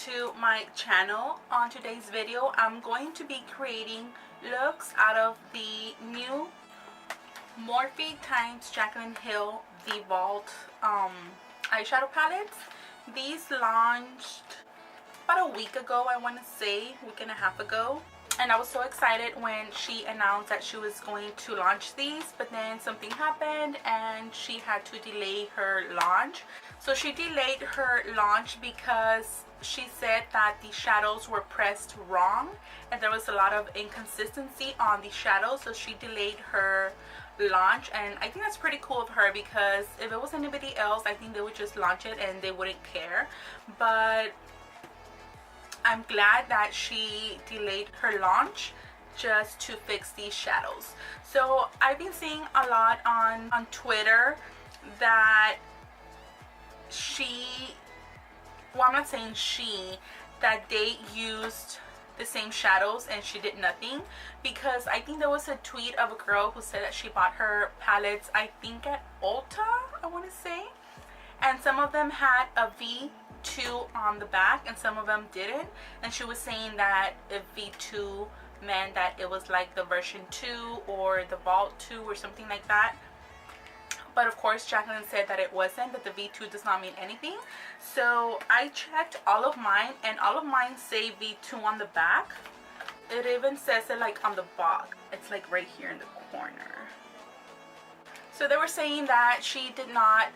to my channel. On today's video I'm going to be creating looks out of the new Morphe x Jaclyn Hill The Vault eyeshadow palettes. These launched about a week ago, I want to say, week and a half ago, and I was so excited when she announced that she was going to launch these, but then something happened and she had to delay her launch. So she delayed her launch because she said that the shadows were pressed wrong and there was a lot of inconsistency on the shadows, so she delayed her launch. And I think that's pretty cool of her, because if it was anybody else, I think they would just launch it and they wouldn't care. But I'm glad that she delayed her launch just to fix these shadows. So I've been seeing a lot on Twitter that I'm not saying that they used the same shadows and she did nothing, because I think there was a tweet of a girl who said that she bought her palettes, I think at Ulta, I want to say, and some of them had a V2 on the back and some of them didn't, and she was saying that if V2 meant that it was like the version 2 or the Vault 2 or something like that. But of course Jaclyn said that it wasn't, that the V2 does not mean anything. So I checked all of mine and all of mine say V2 on the back. It even says it like on the box. It's like right here in the corner. So they were saying that she did not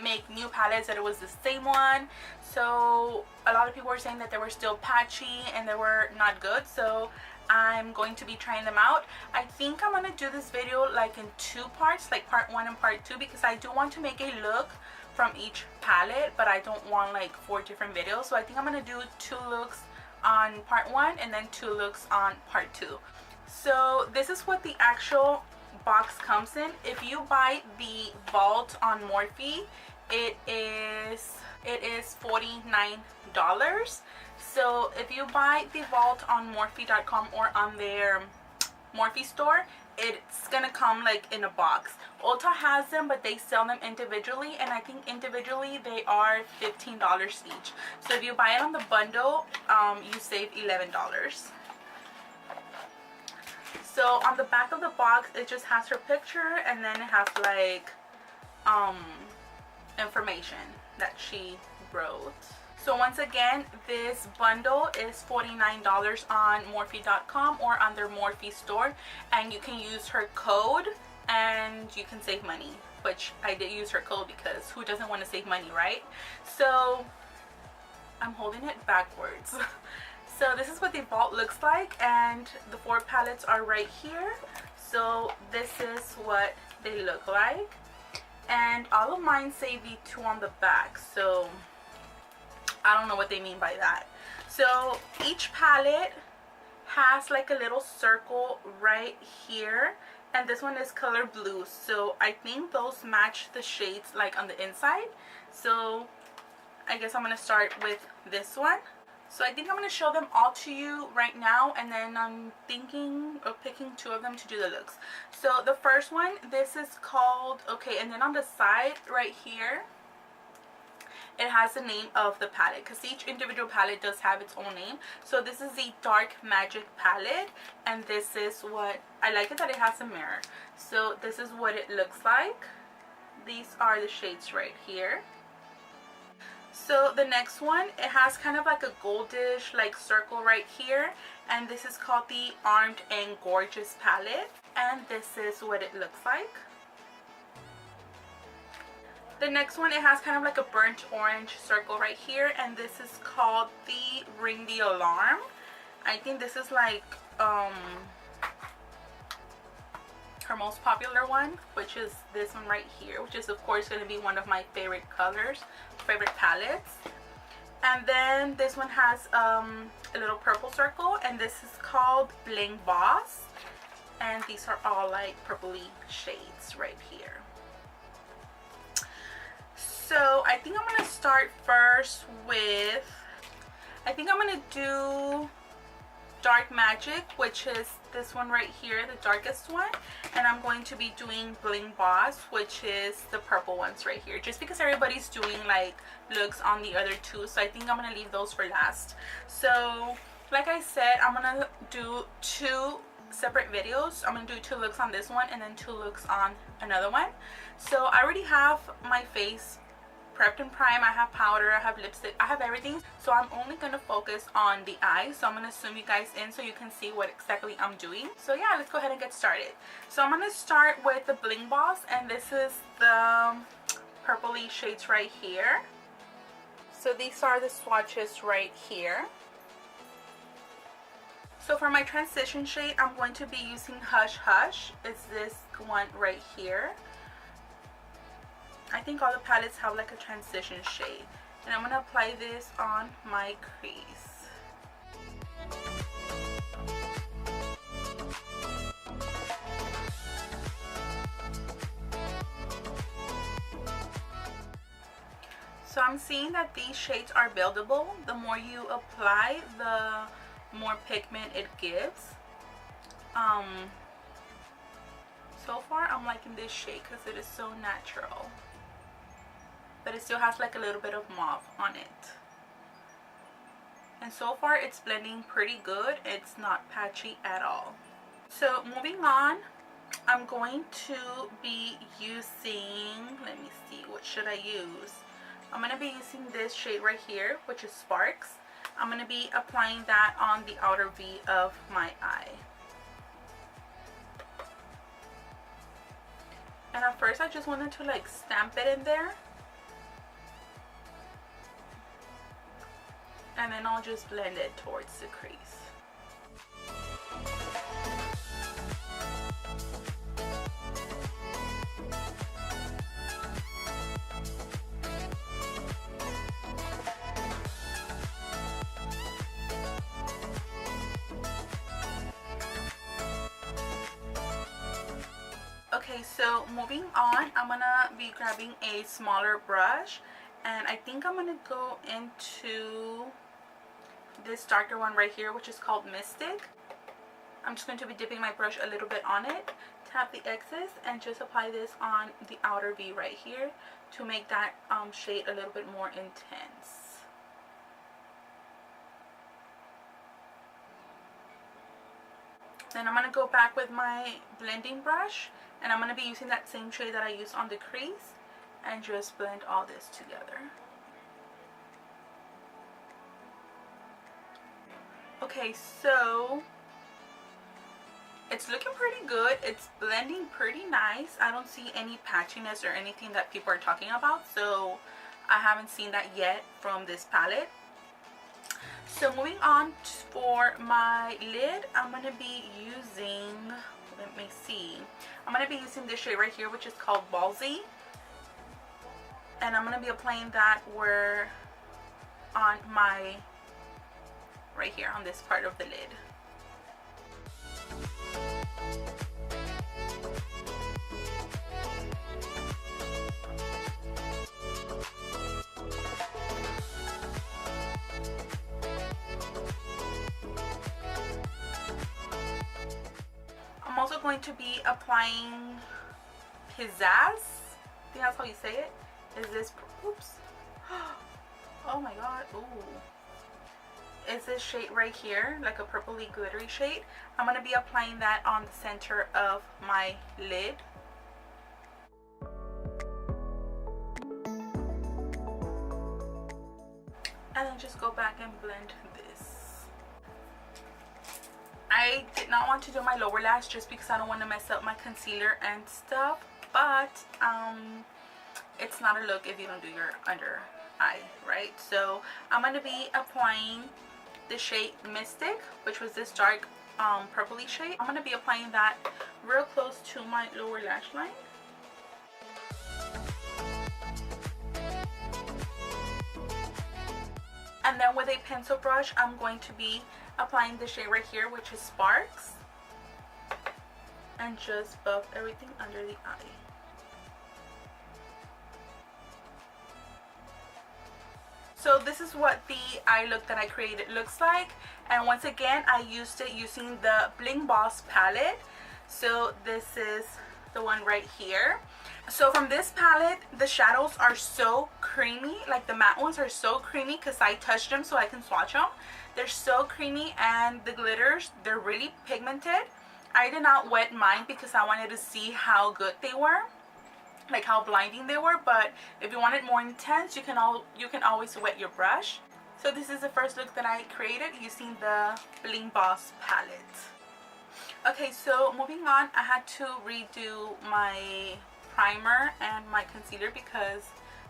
make new palettes, that it was the same one. So a lot of people were saying that they were still patchy and they were not good. So I'm going to be trying them out. I think I'm going to do this video like in two parts, like part 1 and part 2, because I do want to make a look from each palette, but I don't want like 4 different videos. So I think I'm going to do 2 looks on part 1 and then 2 looks on part 2. So this is what the actual box comes in. If you buy the Vault on Morphe, it is $49. So if you buy the Vault on Morphe.com or on their Morphe store, it's gonna come like in a box. Ulta has them, but they sell them individually, and I think individually they are $15 each. So if you buy it on the bundle, you save $11. So on the back of the box, it just has her picture, and then it has like information that she wrote. So once again, this bundle is $49 on Morphe.com or on their Morphe store, and you can use her code and you can save money, which I did use her code because who doesn't want to save money, right? So I'm holding it backwards. So this is what the Vault looks like, and the 4 palettes are right here. So this is what they look like, and all of mine say V2 on the back, so I don't know what they mean by that. So each palette has like a little circle right here, and this one is color blue, so I think those match the shades like on the inside. So I guess I'm going to start with this one. So I think I'm going to show them all to you right now, and then I'm thinking of picking 2 of them to do the looks. So the first one, this is called, okay, and then on the side right here, it has the name of the palette, because each individual palette does have its own name. So this is the Dark Magic palette, and this is what, I like it that it has a mirror. So this is what it looks like. These are the shades right here. So the next one, it has kind of like a goldish like circle right here, and this is called the Armed and Gorgeous palette, and this is what it looks like. The next one, it has kind of like a burnt orange circle right here, and this is called the Ring the Alarm. I think this is like her most popular one, which is this one right here, which is of course going to be one of my favorite colors, favorite palettes. And then this one has a little purple circle, and this is called Bling Boss, and these are all like purpley shades right here. So I think I'm going to start first with, I think I'm going to do Dark Magic, which is this one right here, the darkest one, and I'm going to be doing Bling Boss, which is the purple ones right here, just because everybody's doing like looks on the other two, so I think I'm gonna leave those for last. So like I said, I'm gonna do 2 separate videos. I'm gonna do 2 looks on this one and then 2 looks on another one. So I already have my face prepped and primed. I have powder, I have lipstick, I have everything. So I'm only gonna focus on the eyes. So I'm gonna zoom you guys in so you can see what exactly I'm doing. So yeah, let's go ahead and get started. So I'm gonna start with the Bling Boss, and this is the purpley shades right here. So these are the swatches right here. So for my transition shade, I'm going to be using Hush Hush. It's this one right here. I think all the palettes have like a transition shade. And I'm going to apply this on my crease. So I'm seeing that these shades are buildable. The more you apply, the more pigment it gives. So far I'm liking this shade because it is so natural, but it still has like a little bit of mauve on it, and so far it's blending pretty good. It's not patchy at all. So moving on, I'm going to be using, let me see, what should I use? I'm going to be using this shade right here, which is Sparks. I'm going to be applying that on the outer V of my eye. And at first I just wanted to like stamp it in there. And then I'll just blend it towards the crease. Okay, so moving on, I'm gonna be grabbing a smaller brush, and I think I'm gonna go into this darker one right here, which is called Mystic. I'm just going to be dipping my brush a little bit on it, tap the excess, and just apply this on the outer V right here to make that shade a little bit more intense. Then I'm gonna go back with my blending brush, and I'm going to be using that same shade that I used on the crease and just blend all this together. Okay, so it's looking pretty good. It's blending pretty nice. I don't see any patchiness or anything that people are talking about, so I haven't seen that yet from this palette. So moving on for my lid, I'm going to be using, let me see, I'm going to be using this shade right here, which is called Ballsy, and I'm going to be applying that where on my, right here on this part of the lid. I'm also going to be applying Pizzazz. I think that's how you say it. Is this, oops. Oh my god. Ooh. Is this shade right here, like a purpley glittery shade. I'm going to be applying that on the center of my lid. And then just go back and blend this. I did not want to do my lower lash just because I don't want to mess up my concealer and stuff, but it's not a look if you don't do your under eye, right? So I'm going to be applying the shade Mystic, which was this dark purpley shade. I'm going to be applying that real close to my lower lash line. And then with a pencil brush, I'm going to be applying the shade right here, which is Sparks, and just buff everything under the eye. So this is what the eye look that I created looks like, and once again I used it using the Bling Boss palette. So this is the one right here. So from this palette, the shadows are so creamy, like the matte ones are so creamy because I touched them so I can swatch them. They're so creamy, and the glitters, they're really pigmented. I did not wet mine because I wanted to see how good they were, like how blinding they were. But if you want it more intense, you can always wet your brush. So this is the first look that I created using the Bling Boss palette. Okay, so moving on, I had to redo my primer and my concealer because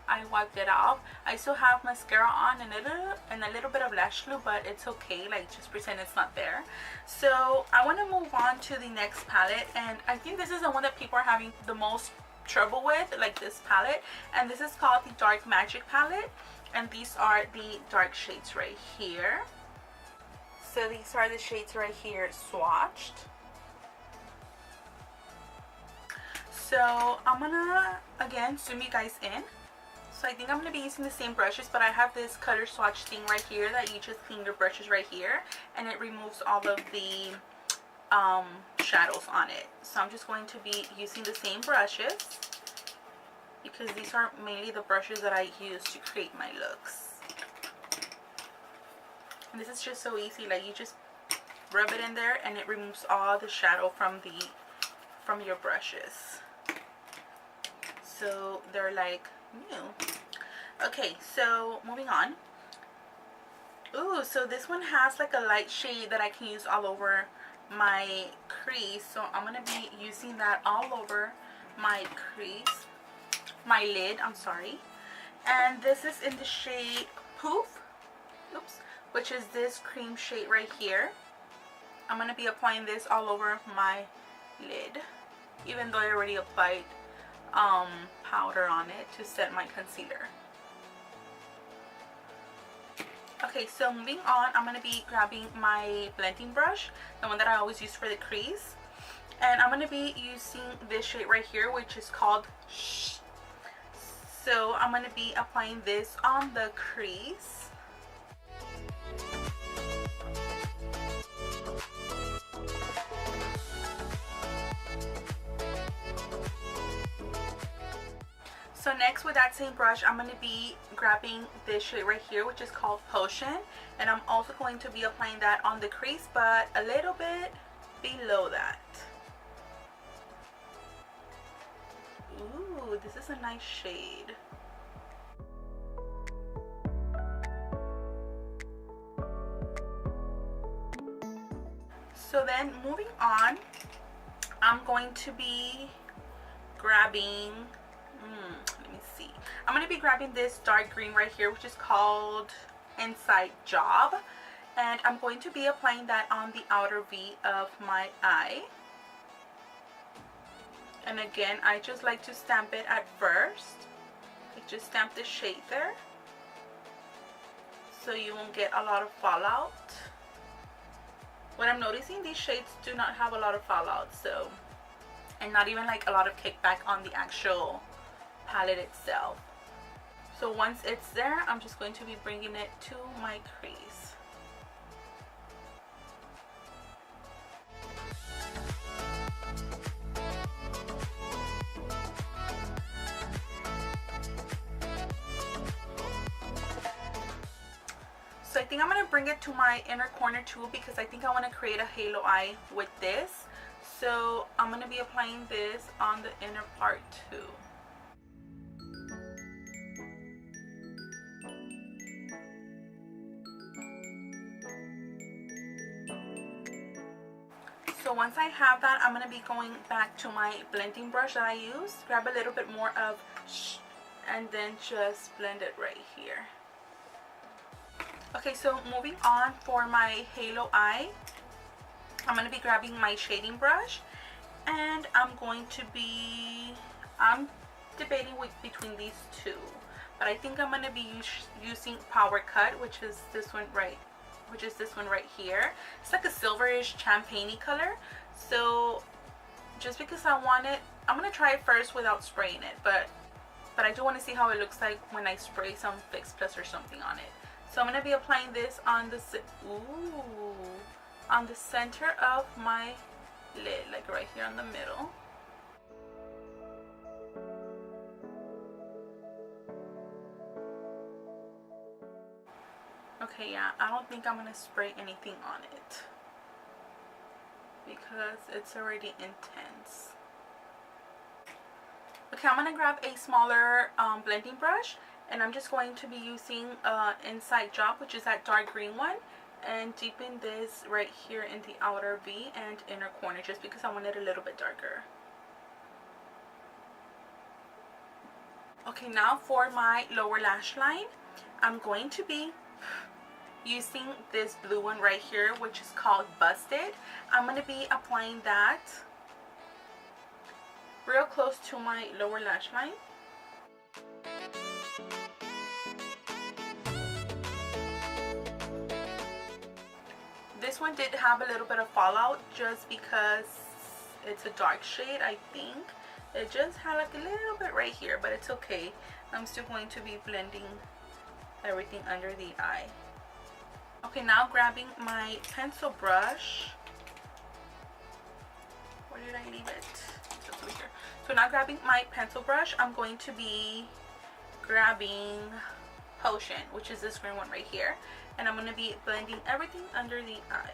I wiped it off. I still have mascara on and a little bit of lash glue, but it's okay, like just pretend it's not there. So I want to move on to the next palette, and I think this is the one that people are having the most trouble with, like this palette, and this is called the Dark Magic palette, and these are the dark shades right here. So these are the shades right here swatched. So I'm gonna again zoom you guys in. So I think I'm going to be using the same brushes, but I have this color swatch thing right here that you just clean your brushes right here, and it removes all of the shadows on it. So I'm just going to be using the same brushes because these are mainly the brushes that I use to create my looks. And this is just so easy, like you just rub it in there and it removes all the shadow from your brushes. So they're like new. Okay, so moving on. Ooh, so this one has like a light shade that I can use all over my crease. So I'm gonna be using that all over my crease, my lid, I'm sorry. And this is in the shade Poof, oops, which is this cream shade right here. I'm gonna be applying this all over my lid, even though I already applied powder on it to set my concealer. Okay, so moving on, I'm going to be grabbing my blending brush, the one that I always use for the crease, and I'm going to be using this shade right here, which is called Shh. So I'm going to be applying this on the crease. So next, with that same brush, I'm going to be grabbing this shade right here, which is called Potion, and I'm also going to be applying that on the crease, but a little bit below that. Ooh, this is a nice shade. So then moving on, I'm going to be grabbing let me see. I'm going to be grabbing this dark green right here, which is called Inside Job, and I'm going to be applying that on the outer V of my eye. And again, I just like to stamp it at first. I just stamp the shade there so you won't get a lot of fallout. What I'm noticing, these shades do not have a lot of fallout, so, and not even like a lot of kickback on the actual palette itself. So once it's there, I'm just going to be bringing it to my crease. So I think I'm going to bring it to my inner corner too, because I think I want to create a halo eye with this. So I'm going to be applying this on the inner part too. So once I have that, I'm going to be going back to my blending brush that I use. Grab a little bit more of and then just blend it right here. Okay, so moving on for my halo eye, I'm going to be grabbing my shading brush, and I'm debating between these two, but I think I'm going to be using Power Cut, which is this one right here. It's like a silverish champagne-y color. So just because I want it, I'm going to try it first without spraying it, but but I do want to see how it looks like when I spray some Fix Plus or something on it. So I'm going to be applying this on the on the center of my lid, like right here in the middle. Okay, yeah, I don't think I'm going to spray anything on it because it's already intense. Okay, I'm going to grab a smaller blending brush, and I'm just going to be using Inside Job, which is that dark green one, and deepen this right here in the outer V and inner corner just because I want it a little bit darker. Okay, now for my lower lash line, I'm going to be using this blue one right here, which is called Busted. I'm going to be applying that real close to my lower lash line. This one did have a little bit of fallout just because it's a dark shade. I think it just had like a little bit right here, but it's okay. I'm still going to be blending everything under the eye. Okay, now grabbing my pencil brush. Where did I leave it? It's over here. So now grabbing my pencil brush, I'm going to be grabbing Potion, which is this green one right here, and I'm going to be blending everything under the eye.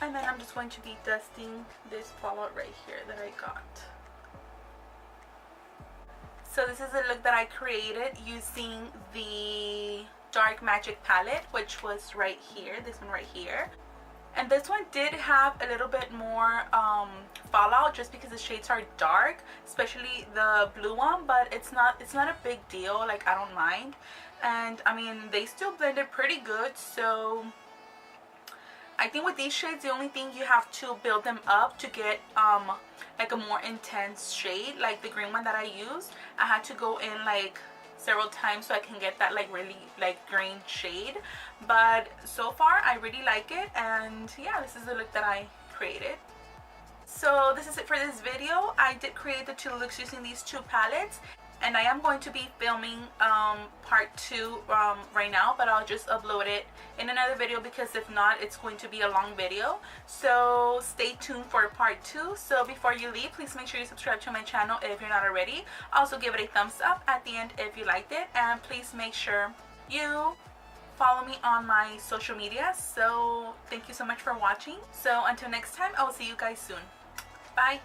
And then I'm just going to be dusting this fallout right here that I got. So this is the look that I created using the Dark Magic palette, which was right here, this one right here. And this one did have a little bit more fallout just because the shades are dark, especially the blue one, but it's not a big deal. Like, I don't mind. And I mean, they still blended pretty good. So I think with these shades, the only thing you have to build them up to get like a more intense shade, like the green one that I used. I had to go in like several times so I can get that like really like green shade, but so far I really like it. And yeah, this is the look that I created. So this is it for this video. I did create the two looks using these two palettes, and I am going to be filming part 2 right now, but I'll just upload it in another video because if not, it's going to be a long video. So stay tuned for part 2. So before you leave, please make sure you subscribe to my channel if you're not already. Also give it a thumbs up at the end if you liked it, and please make sure you follow me on my social media. So thank you so much for watching. So until next time, I will see you guys soon. Bye.